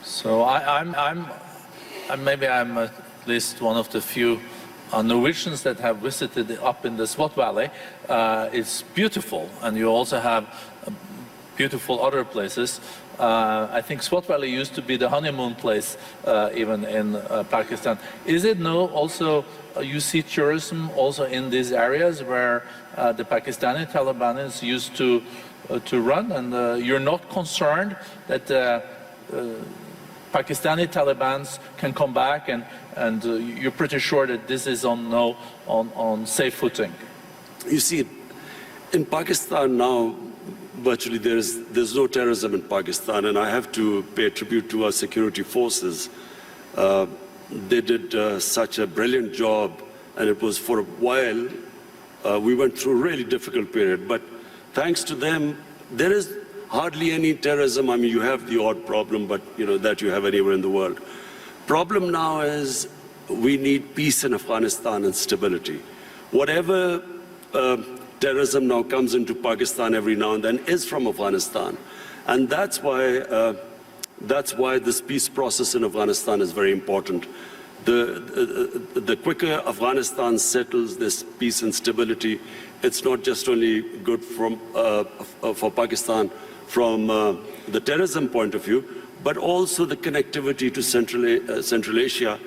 So maybe I'm at least one of the few Norwegians that have visited up in the Swat Valley. It's beautiful, and you also have beautiful other places. I think Swat Valley used to be the honeymoon place even in Pakistan. Is it now also you see tourism also in these areas where the Pakistani Talibanis used to run, and you're not concerned that Pakistani Talibans can come back, and you're pretty sure that this is on safe footing? You see, in Pakistan now, virtually there's no terrorism in Pakistan, and I have to pay tribute to our security forces. They did such a brilliant job, and it was for a while, we went through a really difficult period, but thanks to them, there is hardly any terrorism. I mean, you have the odd problem, but that you have anywhere in the world. Problem now is we need peace in Afghanistan and stability. Whatever terrorism now comes into Pakistan every now and then is from Afghanistan, and that's why this peace process in Afghanistan is very important. The quicker Afghanistan settles this peace and stability, it's not just only good for Pakistan from the terrorism point of view, but also the connectivity to Central Asia,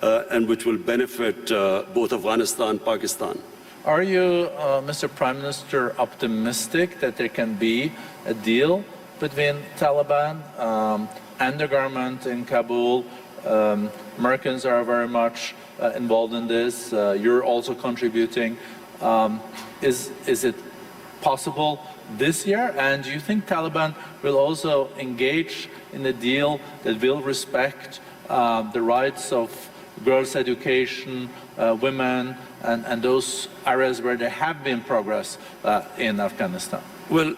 and which will benefit both Afghanistan and Pakistan. Are you, Mr. Prime Minister, optimistic that there can be a deal between Taliban and the government in Kabul? Americans are very much involved in this. You're also contributing. Is it possible this year? And do you think Taliban will also engage in a deal that will respect the rights of girls' education, women, and those areas where there have been progress in Afghanistan? Well,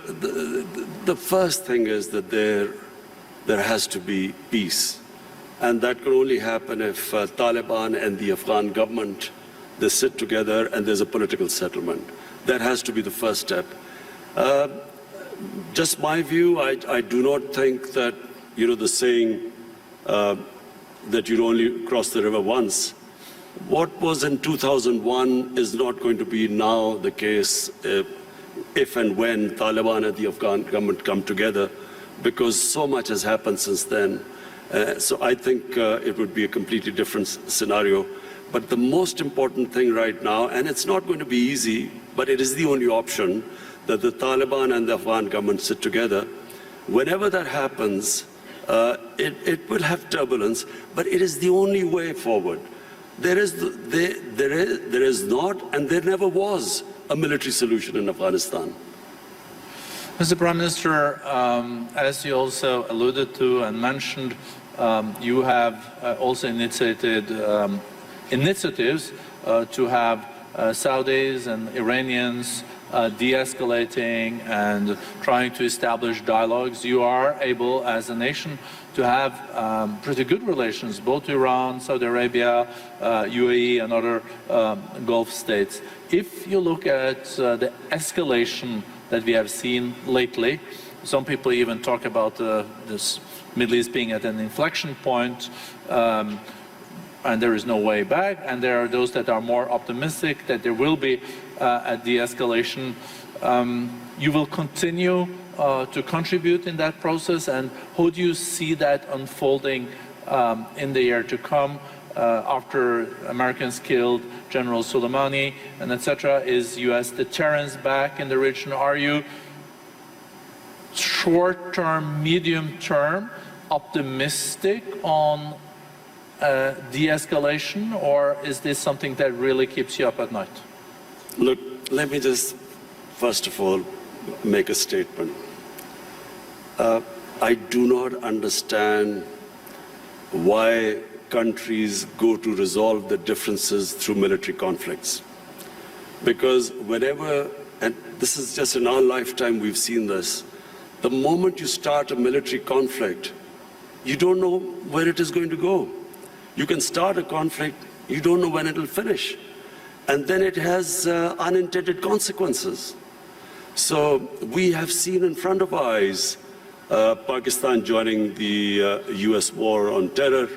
the first thing is that there has to be peace. And that can only happen if Taliban and the Afghan government, they sit together and there's a political settlement. That has to be the first step. Just my view, I do not think that, the saying that you only cross the river once. What was in 2001 is not going to be now the case if and when Taliban and the Afghan government come together, because so much has happened since then. So I think it would be a completely different scenario. But the most important thing right now, and it's not going to be easy, but it is the only option, that the Taliban and the Afghan government sit together. Whenever that happens, it will have turbulence, but it is the only way forward. There is not, and there never was, a military solution in Afghanistan. Mr. Prime Minister, as you also alluded to and mentioned, you have also initiated initiatives to have Saudis and Iranians de-escalating and trying to establish dialogues. You are able, as a nation, to have pretty good relations, both Iran, Saudi Arabia, UAE, and other Gulf states. If you look at the escalation that we have seen lately, some people even talk about this Middle East being at an inflection point, and there is no way back, and there are those that are more optimistic that there will be a de-escalation. You will continue to contribute in that process, and how do you see that unfolding in the year to come after Americans killed General Soleimani and etc.? Is U.S. deterrence back in the region? Are you short-term, medium-term optimistic on de-escalation, or is this something that really keeps you up at night? Look, let me just first of all make a statement. I do not understand why countries go to resolve the differences through military conflicts. Because whenever, and this is just in our lifetime we've seen this, the moment you start a military conflict, you don't know where it is going to go. You can start a conflict, you don't know when it will finish. And then it has unintended consequences. So we have seen in front of our eyes Pakistan joining the US war on terror,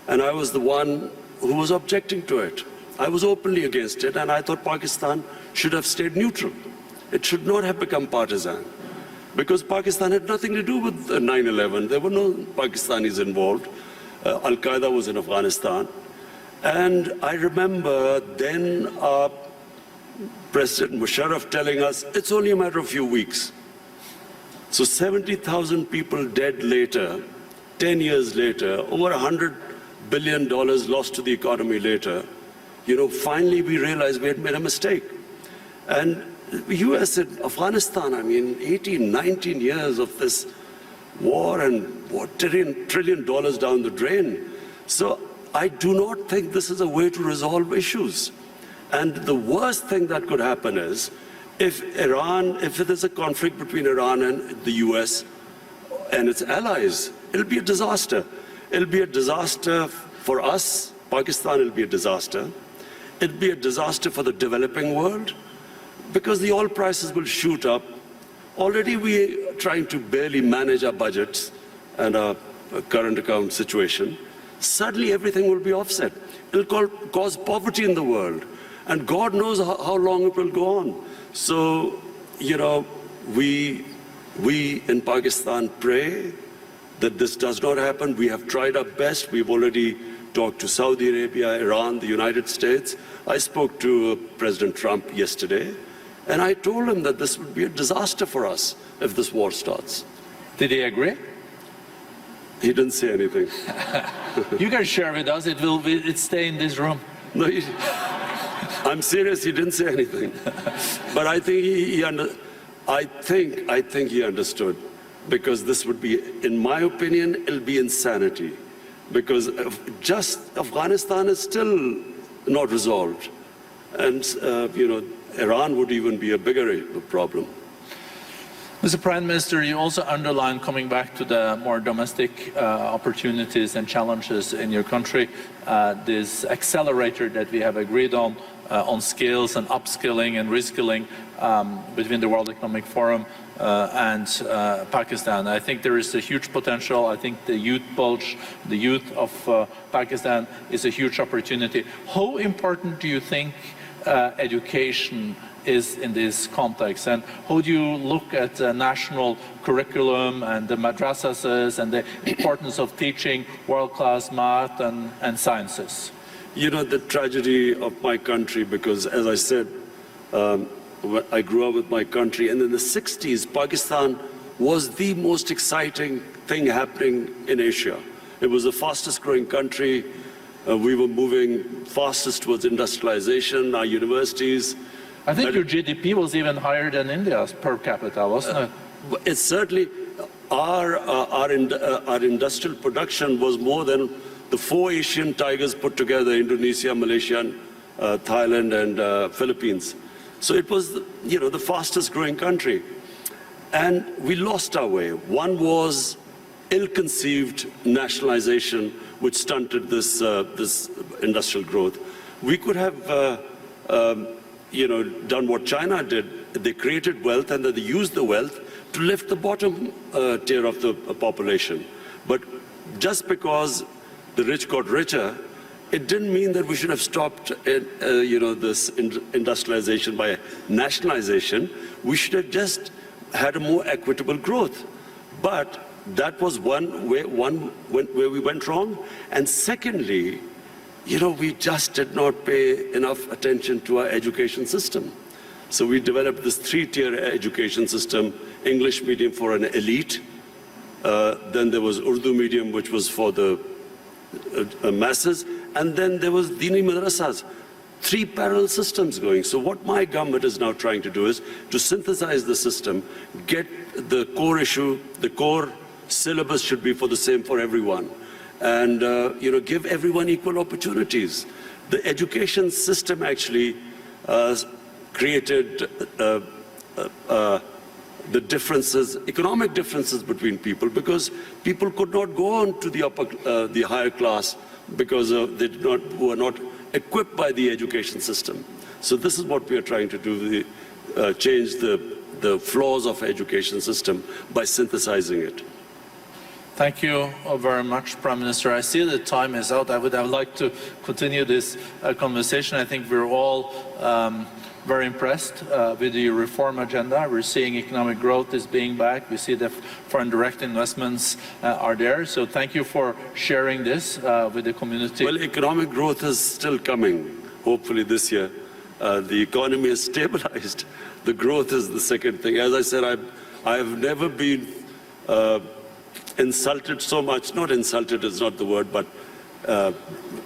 and I was the one who was objecting to it. I was openly against it, and I thought Pakistan should have stayed neutral. It should not have become partisan, because Pakistan had nothing to do with 9/11. There were no Pakistanis involved. Al-Qaeda was in Afghanistan. And I remember then President Musharraf telling us, it's only a matter of a few weeks. So 70,000 people dead later, 10 years later, over $100 billion lost to the economy later, finally we realized we had made a mistake. And the US and Afghanistan, 18, 19 years of this war and $1 trillion down the drain. So I do not think this is a way to resolve issues. And the worst thing that could happen is if there's a conflict between Iran and the US and its allies, it'll be a disaster. It'll be a disaster for us, Pakistan, it'll be a disaster. It'll be a disaster for the developing world because the oil prices will shoot up. Already we're trying to barely manage our budgets and our current account situation. Suddenly everything will be offset. It'll cause poverty in the world. And God knows how long it will go on. So, we in Pakistan pray that this does not happen. We have tried our best. We've already talked to Saudi Arabia, Iran, the United States. I spoke to President Trump yesterday, and I told him that this would be a disaster for us if this war starts. Did he agree? He didn't say anything. You can share with us. It stay in this room. No, I'm serious. He didn't say anything. But I think he understood, because this would be, in my opinion, it'll be insanity, because just Afghanistan is still not resolved, and Iran would even be a bigger problem. Mr. Prime Minister, you also underlined, coming back to the more domestic opportunities and challenges in your country, this accelerator that we have agreed on skills and upskilling and reskilling between the World Economic Forum and Pakistan. I think there is a huge potential. I think the youth bulge, the youth of Pakistan is a huge opportunity. How important do you think education is in this context, and how do you look at the national curriculum and the madrasas and the importance of teaching world-class math and sciences? The tragedy of my country, because as I said, I grew up with my country, and in the 60s, Pakistan was the most exciting thing happening in Asia. It was the fastest growing country. We were moving fastest towards industrialization, our universities. I think your GDP was even higher than India's per capita, wasn't it? It's certainly, our industrial production was more than the 4 Asian tigers put together: Indonesia, Malaysia, Thailand, and Philippines. So it was, the fastest growing country. And we lost our way. One was ill-conceived nationalization, which stunted this industrial growth. We could have done what China did. They created wealth, and then they used the wealth to lift the bottom tier of the population. But just because the rich got richer, it didn't mean that we should have stopped this industrialization by nationalization. We should have just had a more equitable growth. But that was one where we went wrong. And secondly, we just did not pay enough attention to our education system. So we developed this 3-tier education system: English medium for an elite, then there was Urdu medium, which was for the masses, and then there was Dini madrasas. 3 parallel systems going. So what my government is now trying to do is to synthesize the system, get the core issue, the core syllabus should be the same for everyone, and give everyone equal opportunities. The education system actually created the differences, economic differences between people, because people could not go on to the higher class because they were not equipped by the education system. So this is what we are trying to do: change the the flaws of education system by synthesizing it. Thank you very much, Prime Minister. I see that time is out. I would have liked to continue this conversation. I think we're all very impressed with the reform agenda. We're seeing economic growth is being back. We see that foreign direct investments are there. So thank you for sharing this with the community. Well, economic growth is still coming, hopefully this year. The economy is stabilized. The growth is the second thing. As I said, I have never been insulted so much. Not insulted is not the word, but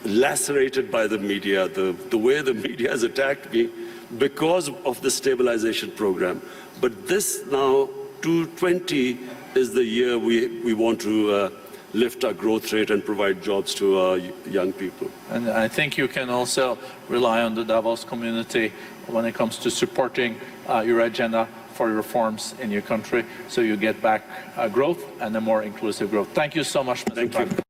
lacerated by the media, the way the media has attacked me because of the stabilization program. But this now, 2020, is the year we want to lift our growth rate and provide jobs to our young people. And I think you can also rely on the Davos community when it comes to supporting your agenda for reforms in your country, so you get back growth and a more inclusive growth. Thank you so much, Mr. Prime Minister.